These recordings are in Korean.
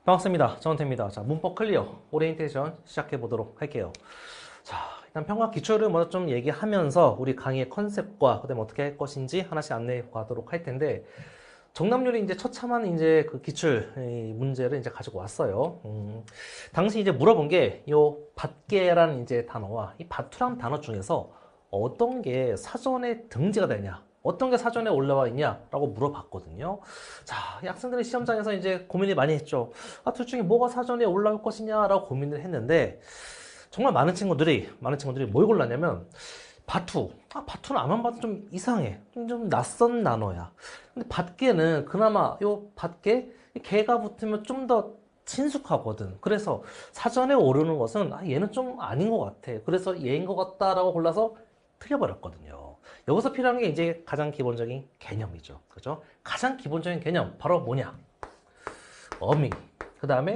반갑습니다. 정원태입니다. 자, 문법 클리어 오리엔테이션 시작해 보도록 할게요. 자, 일단 평가 기초를 먼저 좀 얘기하면서 우리 강의의 컨셉과 그다음에 어떻게 할 것인지 하나씩 안내해 가도록 할 텐데, 정답률이 이제 처참한 이제 그 기출 이 문제를 이제 가지고 왔어요. 당시 이제 물어본 게 요 밭개라는 이제 단어와 이 밭투란 단어 중에서 어떤 게 사전에 등재가 되냐, 어떤 게 사전에 올라와 있냐라고 물어봤거든요. 자, 이 학생들은 시험장에서 이제 고민을 많이 했죠. 아, 둘 중에 뭐가 사전에 올라올 것이냐라고 고민을 했는데, 정말 많은 친구들이 뭘 골랐냐면 바투. 아, 바투는 아만 봐도 좀 이상해. 좀 낯선 단어야. 근데 밭개는 그나마 요 밭개 개가 붙으면 좀 더 친숙하거든. 그래서 사전에 오르는 것은 아, 얘는 좀 아닌 것 같아. 그래서 얘인 것 같다라고 골라서 틀려버렸거든요. 여기서 필요한 게 이제 가장 기본적인 개념이죠. 그죠? 가장 기본적인 개념 바로 뭐냐? 어미. 그 다음에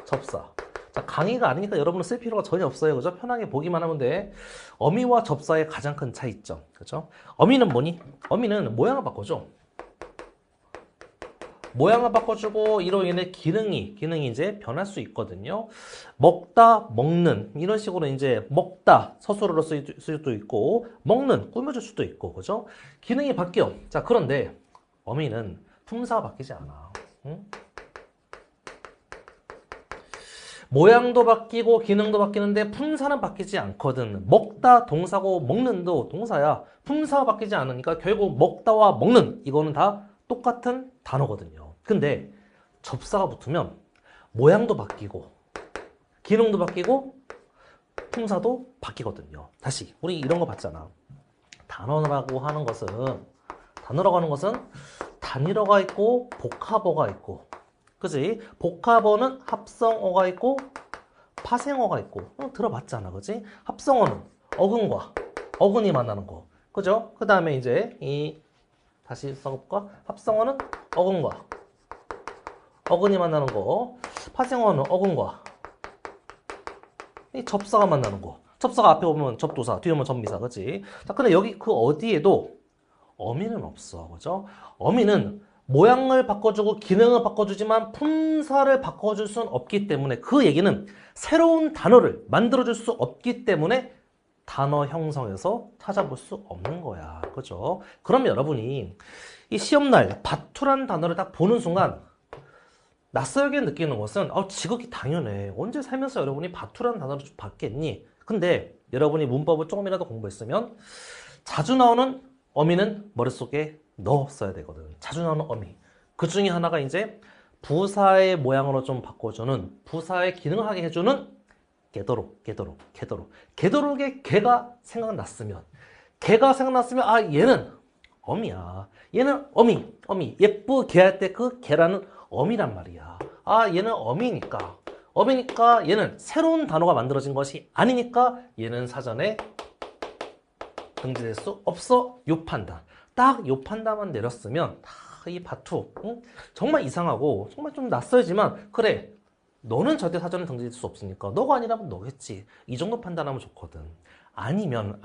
접사. 자, 강의가 아니니까 여러분은 쓸 필요가 전혀 없어요. 그죠? 편하게 보기만 하면 돼. 어미와 접사의 가장 큰 차이점. 그죠? 어미는 뭐니? 어미는 모양을 바꿔줘. 모양을 바꿔주고 이로 인해 기능이 이제 변할 수 있거든요. 먹다, 먹는 이런 식으로 이제 먹다 서술어로 쓸 수도 있고 먹는 꾸며줄 수도 있고, 그죠? 기능이 바뀌어. 자, 그런데 어미는 품사가 바뀌지 않아. 응? 모양도 바뀌고 기능도 바뀌는데 품사는 바뀌지 않거든. 먹다 동사고 먹는도 동사야. 품사가 바뀌지 않으니까 결국 먹다와 먹는 이거는 다 똑같은 단어거든요. 근데 접사가 붙으면 모양도 바뀌고 기능도 바뀌고 품사도 바뀌거든요. 다시 우리 이런 거 봤잖아. 단어라고 하는 것은 단일어가 있고 복합어가 있고, 그지? 복합어는 합성어가 있고 파생어가 있고, 들어봤잖아, 그지? 합성어는 어근과 어근이 만나는 거, 그죠? 그 다음에 이제 다시 써볼까? 합성어는 어근과 어근이 만나는 거, 파생어는 어근과 이 접사가 만나는 거. 접사가 앞에 오면 접도사, 뒤에 오면 접미사, 그지? 자, 근데 여기 그 어디에도 어미는 없어, 그죠? 어미는 모양을 바꿔주고 기능을 바꿔주지만 품사를 바꿔줄 수는 없기 때문에, 그 얘기는 새로운 단어를 만들어줄 수 없기 때문에 단어 형성에서 찾아볼 수 없는 거야, 그죠? 그럼 여러분이 이 시험날 바투란 단어를 딱 보는 순간 낯설게 느끼는 것은 지극히 당연해. 언제 살면서 여러분이 바투란 단어를 좀 봤겠니? 근데 여러분이 문법을 조금이라도 공부했으면 자주 나오는 어미는 머릿속에 넣었어야 되거든. 자주 나오는 어미. 그 중에 하나가 이제 부사의 모양으로 좀 바꿔주는, 부사의 기능을 하게 해주는 게도록의 개가 생각났으면, 아, 얘는 어미야. 얘는 어미. 예쁘게 할 때 그 개라는 어미란 말이야. 아, 얘는 어미니까 얘는 새로운 단어가 만들어진 것이 아니니까 얘는 사전에 등재될 수 없어. 요 판단. 딱 요 판단만 내렸으면 이 바투, 응? 정말 이상하고 정말 좀 낯설지만, 그래, 너는 절대 사전에 등재될 수 없으니까 너가 아니라면 너겠지. 이 정도 판단하면 좋거든. 아니면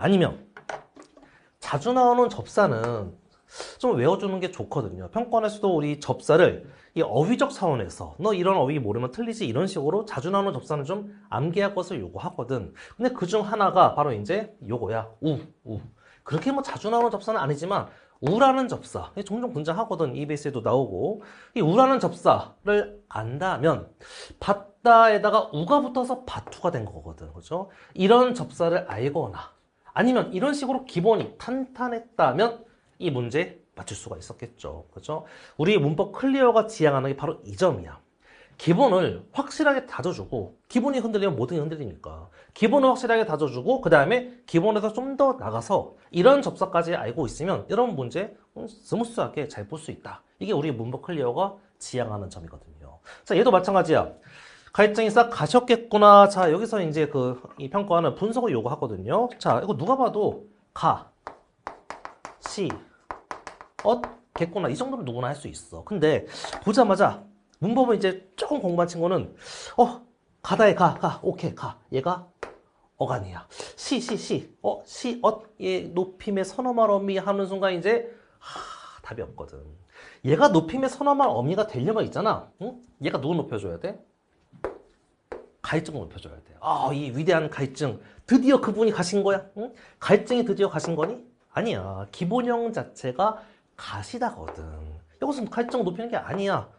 자주 나오는 접사는 좀 외워주는 게 좋거든요. 평가원에서도 우리 접사를 이 어휘적 차원에서 너 이런 어휘 모르면 틀리지 이런 식으로 자주 나오는 접사는 좀 암기할 것을 요구하거든. 근데 그중 하나가 바로 이제 요거야. 우. 그렇게 뭐 자주 나오는 접사는 아니지만 우라는 접사 종종 등장하거든. EBS에도 나오고. 이 우라는 접사를 안다면 받다에다가 우가 붙어서 바투가 된 거거든. 그죠? 이런 접사를 알거나 아니면 이런 식으로 기본이 탄탄했다면 이 문제 맞출 수가 있었겠죠. 그죠? 우리 문법 클리어가 지향하는 게 바로 이 점이야. 기본을 확실하게 다져주고, 기본이 흔들리면 모든 게 흔들리니까 기본을 확실하게 다져주고, 그 다음에 기본에서 좀 더 나가서 이런 접사까지 알고 있으면 여러분 문제 스무스하게 잘 볼 수 있다. 이게 우리 문법 클리어가 지향하는 점이거든요. 자, 얘도 마찬가지야. 가입장이 싹 가셨겠구나. 자, 여기서 이제 이 평가는 분석을 요구하거든요. 자, 이거 누가 봐도 시, 겠구나. 이 정도는 누구나 할 수 있어. 근데 보자마자 문법을 이제 조금 공부한 친구는 가다에 오케이, 얘가 어간이야. 얘 높임의 선어말 어미 하는 순간 이제 답이 없거든. 얘가 높임에 선엄한 어미가 되려면 있잖아. 응? 얘가 누구 높여줘야 돼? 가해증을 높여줘야 돼. 아, 이 위대한 가해증. 드디어 그분이 가신 거야? 응? 가해증이 드디어 가신 거니? 아니야. 기본형 자체가 가시다거든. 이것은 가해증 높이는 게 아니야.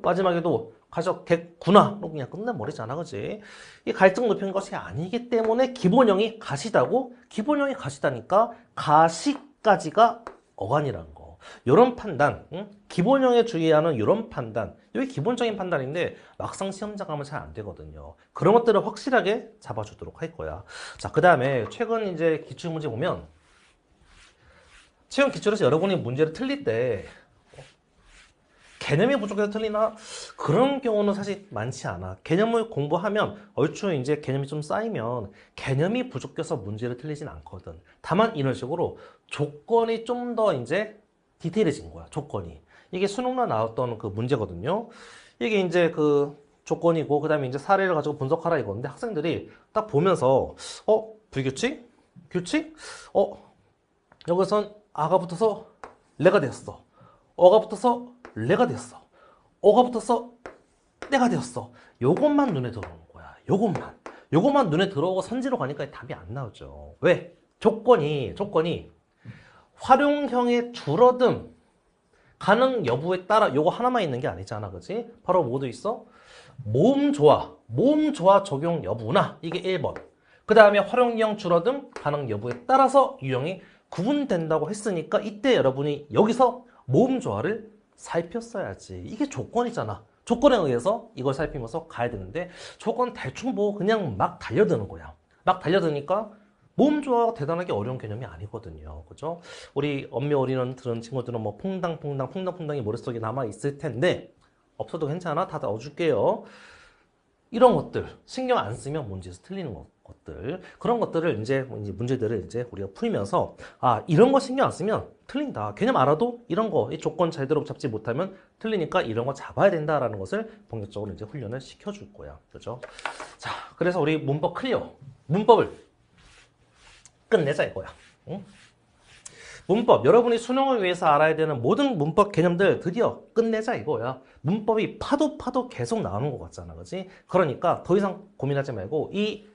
마지막에도 가셨겠구나. 그냥 끝내버리잖아. 그지? 이 가해증 높이는 것이 아니기 때문에 기본형이 가시다고? 기본형이 가시다니까 가시까지가 어간이라는 거. 요런 판단, 응? 기본형에 주의하는 요런 판단, 이게 기본적인 판단인데 막상 시험장 가면 잘 안 되거든요. 그런 것들을 확실하게 잡아주도록 할 거야. 자, 그 다음에 최근 이제 기출문제 보면 최근 기출에서 여러분이 문제를 틀릴 때 개념이 부족해서 틀리나? 그런 경우는 사실 많지 않아. 개념을 공부하면 얼추 이제 개념이 좀 쌓이면 개념이 부족해서 문제를 틀리진 않거든. 다만 이런 식으로 조건이 좀 더 이제 디테일해진 거야. 조건이. 이게 수능날 나왔던 그 문제거든요. 이게 이제 그 조건이고 그다음에 이제 사례를 가지고 분석하라 이건데 학생들이 딱 보면서 불규칙? 규칙? 여기선 아가 붙어서 레가 됐어. 어가 붙어서 레가 됐어. 어가 붙어서 내가 되었어. 요것만 눈에 들어오는 거야. 요것만 눈에 들어오고 선지로 가니까 답이 안 나오죠. 왜? 조건이 활용형의 줄어듦 가능 여부에 따라 요거 하나만 있는 게 아니잖아. 그치? 바로 뭐도 있어? 모음 조화 적용 여부나 이게 1번. 그 다음에 활용형 줄어듦 가능 여부에 따라서 유형이 구분된다고 했으니까 이때 여러분이 여기서 모음 조화를 살폈어야지. 이게 조건이잖아. 조건에 의해서 이걸 살피면서 가야 되는데 조건 대충 뭐 그냥 막 달려드는 거야. 막 달려드니까 모음 조화가 대단하게 어려운 개념이 아니거든요. 그죠? 우리 엄미 어린이는 들은 친구들은 뭐 퐁당퐁당이 머릿속에 남아있을 텐데 없어도 괜찮아. 다 넣어줄게요. 이런 것들 신경 안 쓰면 문제에서 틀리는 것들 그런 것들을 이제 문제들을 이제 우리가 풀면서 이런 거 신경 안 쓰면 틀린다. 개념 알아도 이런 거 이 조건 제대로 잡지 못하면 틀리니까 이런 거 잡아야 된다라는 것을 본격적으로 이제 훈련을 시켜줄 거야. 그죠? 자, 그래서 우리 문법 클리어. 문법을 끝내자 이거야. 응? 문법, 여러분이 수능을 위해서 알아야 되는 모든 문법 개념들 드디어 끝내자 이거야. 문법이 파도 계속 나오는 것 같잖아. 그지? 그러니까 더 이상 고민하지 말고 이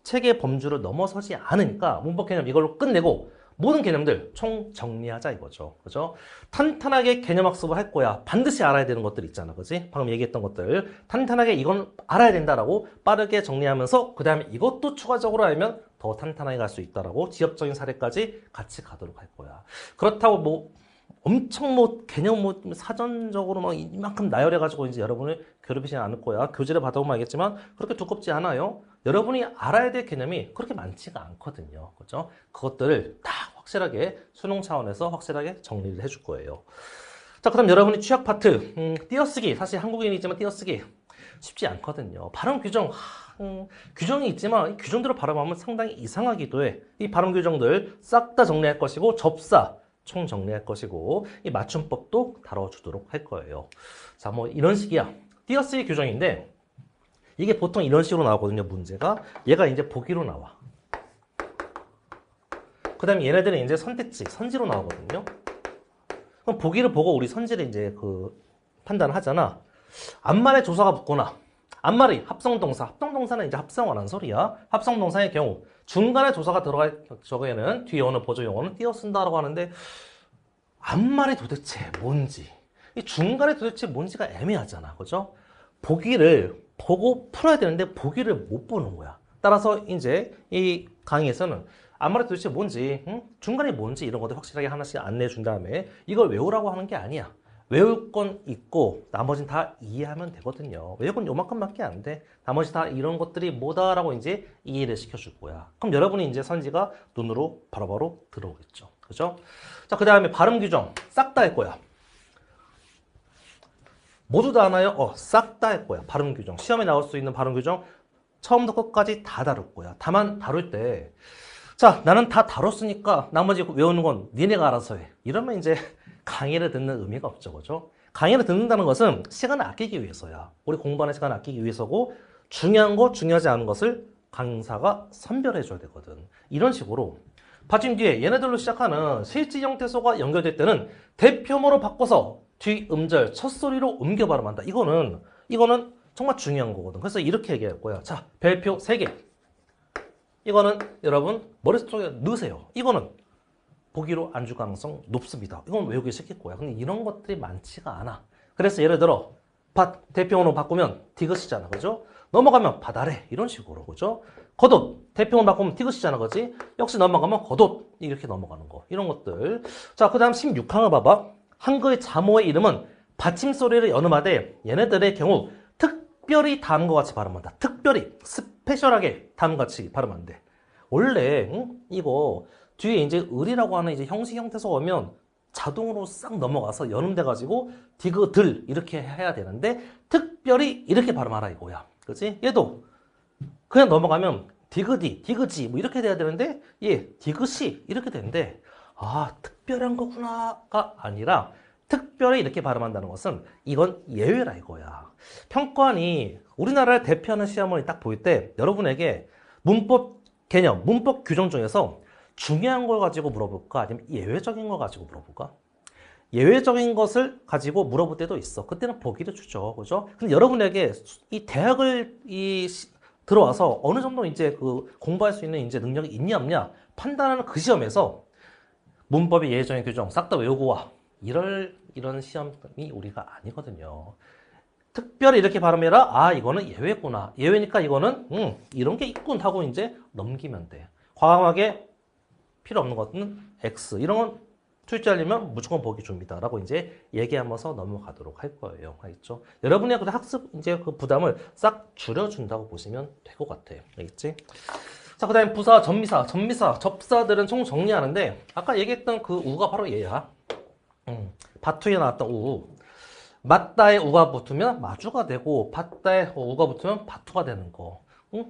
책의 범주를 넘어서지 않으니까 문법 개념 이걸로 끝내고 모든 개념들 총 정리하자 이거죠. 그죠? 탄탄하게 개념 학습을 할 거야. 반드시 알아야 되는 것들 있잖아. 그지? 방금 얘기했던 것들. 탄탄하게 이건 알아야 된다라고 빠르게 정리하면서 그 다음에 이것도 추가적으로 알면 더 탄탄하게 갈 수 있다라고 지엽적인 사례까지 같이 가도록 할 거야. 그렇다고 뭐 엄청 뭐 개념 뭐 사전적으로 막 이만큼 나열해가지고 이제 여러분을 괴롭히지는 않을 거야. 교재를 받아보면 알겠지만 그렇게 두껍지 않아요. 여러분이 알아야 될 개념이 그렇게 많지가 않거든요. 그죠? 그것들을 다 확실하게 수능 차원에서 확실하게 정리를 해줄 거예요. 자, 그다음 여러분이 취약 파트 띄어쓰기. 사실 한국인이지만 띄어쓰기 쉽지 않거든요. 발음 규정 규정이 있지만 이 규정대로 발음하면 상당히 이상하기도 해. 이 발음 규정들 싹 다 정리할 것이고 접사 총 정리할 것이고 이 맞춤법도 다뤄주도록 할 거예요. 자, 뭐 이런 식이야. 띄어쓰기 규정인데 이게 보통 이런 식으로 나오거든요. 문제가 얘가 이제 보기로 나와. 그 다음에 얘네들은 이제 선택지, 선지로 나오거든요. 그럼 보기를 보고 우리 선지를 이제 그 판단을 하잖아. 앞말에 조사가 붙거나 앞말이 합성동사, 합성동사는 이제 합성을 한 소리야. 합성동사의 경우 중간에 조사가 들어갈 적에는 뒤에 오는 보조용어는 띄어 쓴다라고 하는데 앞말이 도대체 뭔지 이 중간에 도대체 뭔지가 애매하잖아. 그죠? 보기를 보고 풀어야 되는데 보기를 못 보는 거야. 따라서 이제 이 강의에서는 앞말이 도대체 뭔지 중간이 뭔지 이런 것들 확실하게 하나씩 안내해 준 다음에 이걸 외우라고 하는 게 아니야. 외울 건 있고 나머지는 다 이해하면 되거든요. 외울 건 요만큼밖에 안 돼. 나머지 다 이런 것들이 뭐다라고 이제 이해를 시켜줄 거야. 그럼 여러분이 이제 선지가 눈으로 바로바로 들어오겠죠. 그죠? 자, 그 다음에 발음 규정 싹 다 할 거야. 모두 다 하나요? 싹 다 할 거야. 발음 규정. 시험에 나올 수 있는 발음 규정 처음부터 끝까지 다 다룰 거야. 다만 다룰 때 자, 나는 다 다뤘으니까 나머지 외우는 건 니네가 알아서 해. 이러면 이제 강의를 듣는 의미가 없죠. 그죠? 강의를 듣는다는 것은 시간을 아끼기 위해서야. 우리 공부하는 시간을 아끼기 위해서고 중요한 거, 중요하지 않은 것을 강사가 선별해줘야 되거든. 이런 식으로 받침 뒤에 얘네들로 시작하는 실지 형태소가 연결될 때는 대표모로 바꿔서 뒤 음절 첫 소리로 옮겨 발음한다. 이거는 정말 중요한 거거든. 그래서 이렇게 얘기할 거야. 자, 별표 3개. 이거는 여러분 머릿속에 넣으세요. 이거는 보기로 안 줄 가능성 높습니다. 이건 외우기 시킬 거야. 근데 이런 것들이 많지가 않아. 그래서 예를 들어 대표어로 바꾸면 디귿이잖아. 그죠? 넘어가면 바다래. 이런 식으로. 그죠? 겉옷. 대표어로 바꾸면 디귿이잖아. 그지? 역시 넘어가면 겉옷. 이렇게 넘어가는 거. 이런 것들. 자, 그 다음 16항을 봐봐. 한글 자모의 이름은 받침 소리를 연음하되 얘네들의 경우 특별히 다음과 같이 발음한다. 특별히 스페셜하게 다음과 같이 발음한대. 원래 이거 뒤에 이제 을이라고 하는 이제 형식 형태서 오면 자동으로 싹 넘어가서 연음돼 가지고 디귿들 이렇게 해야 되는데 특별히 이렇게 발음하라 이거야. 그렇지? 얘도 그냥 넘어가면 디귿이 뭐 이렇게 돼야 되는데 얘 디귿이 이렇게 되는데 아, 특별한 거구나가 아니라 특별히 이렇게 발음한다는 것은 이건 예외라 이거야. 평가원이 우리나라를 대표하는 시험원이 딱 보일 때 여러분에게 문법 개념, 문법 규정 중에서 중요한 걸 가지고 물어볼까? 아니면 예외적인 걸 가지고 물어볼까? 예외적인 것을 가지고 물어볼 때도 있어. 그때는 보기를 주죠. 그죠? 근데 여러분에게 이 대학을 들어와서 어느 정도 이제 그 공부할 수 있는 이제 능력이 있냐 없냐 판단하는 그 시험에서 문법의 예외적인 규정 싹 다 외우고 와. 이런 시험이 우리가 아니거든요. 특별히 이렇게 발음해라. 아, 이거는 예외구나. 예외니까 이거는 이런 게 있군 하고 이제 넘기면 돼. 과감하게 필요 없는 것은 X. 이런 건 출제하려면 무조건 보기 줍니다. 라고 이제 얘기하면서 넘어가도록 할 거예요. 알겠죠? 여러분의 그 학습 이제 그 부담을 싹 줄여준다고 보시면 될 것 같아요. 알겠지? 자, 그 다음에 부사, 전미사, 접사들은 총 정리하는데 아까 얘기했던 그 우가 바로 얘야. 바투에 나왔던 우. 맞다에 우가 붙으면 마주가 되고 받다에 우가 붙으면 바투가 되는 거.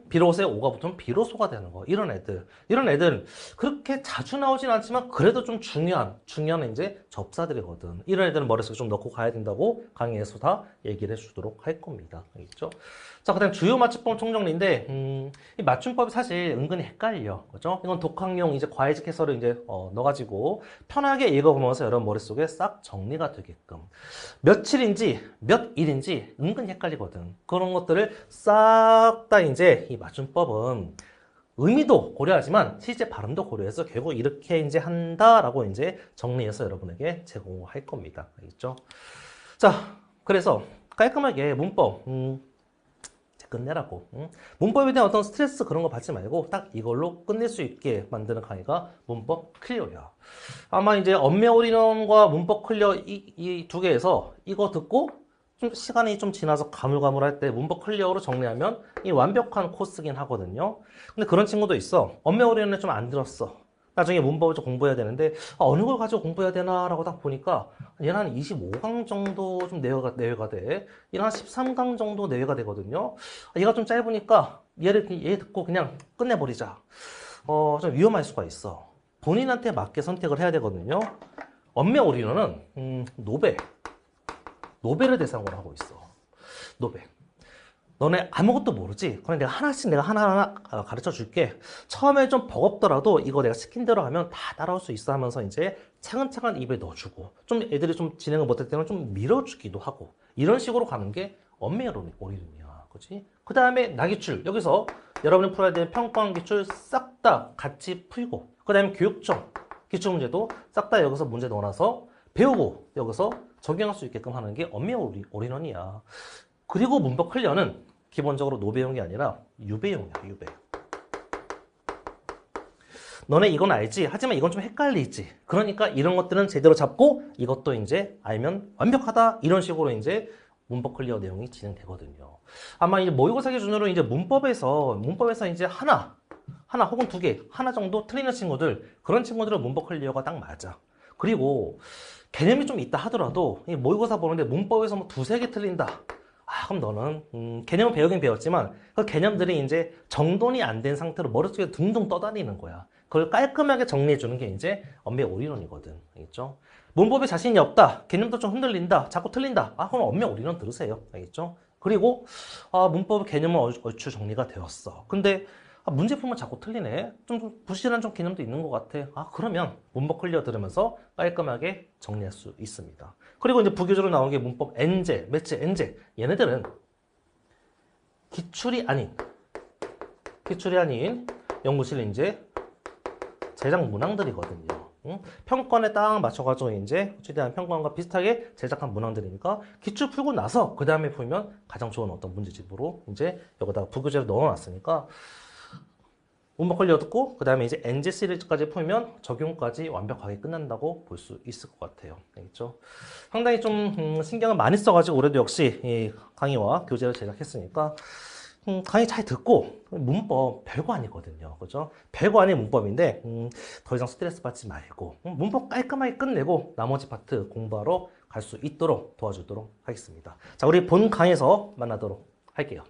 비로소에 오가 붙으면 비로소가 되는 거. 이런 애들 그렇게 자주 나오진 않지만 그래도 좀 중요한 이제 접사들이거든. 이런 애들은 머릿속에 좀 넣고 가야 된다고 강의에서 다 얘기를 해주도록 할 겁니다. 알겠죠? 자, 그 다음 주요 맞춤법 총정리인데 이 맞춤법이 사실 은근히 헷갈려. 그죠? 이건 독학용 이제 과외식 해설을 이제 넣어가지고 편하게 읽어보면서 여러분 머릿속에 싹 정리가 되게끔 며칠인지 몇 일인지 은근히 헷갈리거든. 그런 것들을 싹 다 이제 이 맞춤법은 의미도 고려하지만 실제 발음도 고려해서 결국 이렇게 이제 한다라고 이제 정리해서 여러분에게 제공할 겁니다. 알겠죠? 자, 그래서 깔끔하게 문법 끝내라고. 문법에 대한 어떤 스트레스 그런 거 받지 말고 딱 이걸로 끝낼 수 있게 만드는 강의가 문법 클리어야. 아마 이제 언매 올인원과 문법 클리어 이 두 개에서 이거 듣고 좀 시간이 좀 지나서 가물가물할 때 문법 클리어로 정리하면 이 완벽한 코스긴 하거든요. 근데 그런 친구도 있어. 언매 올인원은 좀 안 들었어. 나중에 문법을 좀 공부해야 되는데 어느 걸 가지고 공부해야 되나라고 딱 보니까 얘는 한 25강 정도 좀 내외가 돼. 얘는 한 13강 정도 내외가 되거든요. 얘가 좀 짧으니까 얘 듣고 그냥 끝내버리자. 좀 위험할 수가 있어. 본인한테 맞게 선택을 해야 되거든요. 언매 올인원은 노벨을 대상으로 하고 있어. 노벨. 너네 아무것도 모르지? 그럼 내가 하나씩 하나하나 가르쳐 줄게. 처음에 좀 버겁더라도 이거 내가 시킨 대로 하면 다 따라올 수 있어 하면서 이제 차근차근 입에 넣어주고 좀 애들이 좀 진행을 못할 때는 좀 밀어주기도 하고 이런 식으로 가는 게 언매 올인원이야. 그치? 그 다음에 나기출. 여기서 여러분이 풀어야 되는 평가원 기출 싹 다 같이 풀고 그 다음에 교육청 기출문제도 싹 다 여기서 문제 넣어놔서 배우고 여기서 적용할 수 있게끔 하는 게 언매 올인원이야. 그리고 문법 클리어는 기본적으로 노배용이 아니라 유배용이야, 유배. 너네 이건 알지? 하지만 이건 좀 헷갈리지. 그러니까 이런 것들은 제대로 잡고 이것도 이제 알면 완벽하다. 이런 식으로 이제 문법 클리어 내용이 진행되거든요. 아마 이제 모의고사 기준으로 이제 문법에서 이제 하나 혹은 두 개, 하나 정도 틀리는 친구들, 그런 친구들은 문법 클리어가 딱 맞아. 그리고 개념이 좀 있다 하더라도 이 모의고사 보는데 문법에서 뭐 두세 개 틀린다. 아, 그럼 너는 개념을 배우긴 배웠지만 그 개념들이 이제 정돈이 안 된 상태로 머릿속에 둥둥 떠다니는 거야. 그걸 깔끔하게 정리해 주는 게 이제 언매 올인원이거든. 알겠죠? 문법에 자신이 없다. 개념도 좀 흔들린다. 자꾸 틀린다. 아, 그럼 언매 올인원 들으세요. 알겠죠? 그리고 문법 개념은 얼추 정리가 되었어. 근데 아, 문제 풀면 자꾸 틀리네. 좀 부실한 좀 개념도 있는 것 같아. 아, 그러면 문법 클리어 들으면서 깔끔하게 정리할 수 있습니다. 그리고 이제 부교재로 나온 게 문법 N제, 매체 N제. 얘네들은 기출이 아닌 연구실 이제 제작 문항들이거든요. 응? 평권에 딱 맞춰가지고 이제 최대한 평권과 비슷하게 제작한 문항들이니까 기출 풀고 나서 그 다음에 풀면 가장 좋은 어떤 문제집으로 이제 여기다가 부교재로 넣어놨으니까 문법 클리어 듣고 그 다음에 이제 NG 시리즈까지 풀면 적용까지 완벽하게 끝난다고 볼 수 있을 것 같아요. 알겠죠? 상당히 좀 신경을 많이 써가지고 올해도 역시 이 강의와 교재를 제작했으니까 강의 잘 듣고 문법 별거 아니거든요. 그죠? 별거 아닌 문법인데 더 이상 스트레스 받지 말고 문법 깔끔하게 끝내고 나머지 파트 공부하러 갈 수 있도록 도와주도록 하겠습니다. 자, 우리 본 강의에서 만나도록 할게요.